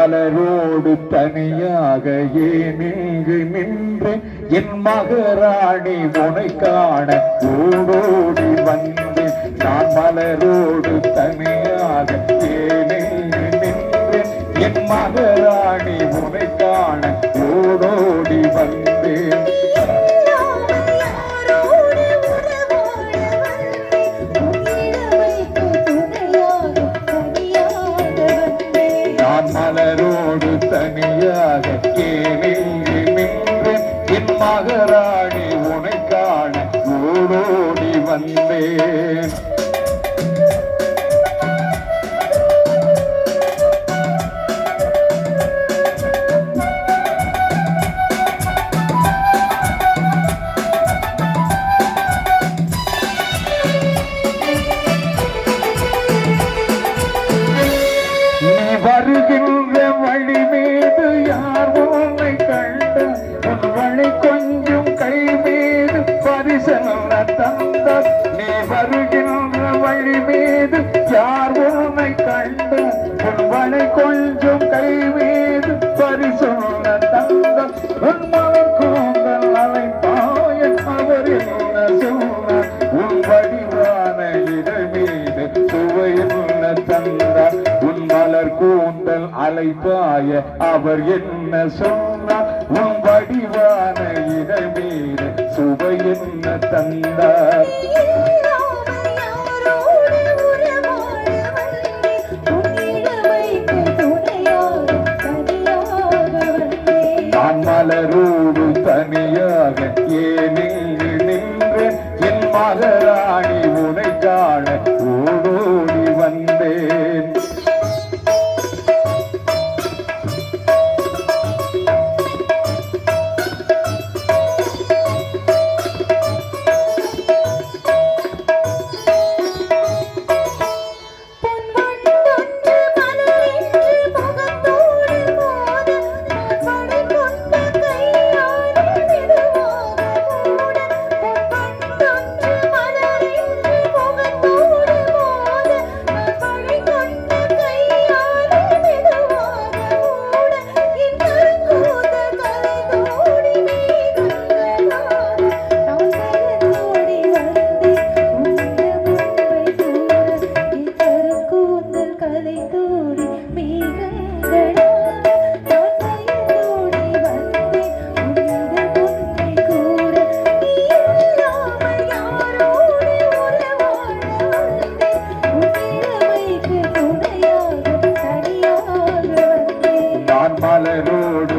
மலரோடு தனியாக ஏனிங்கு நின்றேன் என் மகராணி உனை காண ஓடோடி வந்தேன் நான் மலரோடு தனியாக ஏனிங்கு நின்றேன் என் மகராணி உனை காண ஓடோடி வந்தேன் மலரோடு தனியாக ஏனிங்கு நின்றேன் என் மகராணி உனை காண ஓடோடி வந்தேன் வருகின்ற வழி மீது யார் உன்னை கண்ட உன் வழி கொஞ்சம் கை மீது பரிசல்ல தந்த நீ வருகின்ற வழி மீது யார் உன்னை கண்ட உன் வழி கொஞ்சம் கை மீது பரிசல்ல தந்த உன் மலர் கூந்தல் அலைப்பாய அவர் என்ன சொன்னார் உன் வடிவான இதழ் மீது சுவையுள்ள தந்தார் மலர் கூந்தல் அலைப்பாய அவர் என்ன சொன்னார் உன் வடிவான இதழ் மீது சுவை என்ன தந்தார் நான் மலரோடு தனியாக ஏனிங்கு நின்றேன் என் மகராணி உனை காண ஓடோடி வந்தேன் மலரோடு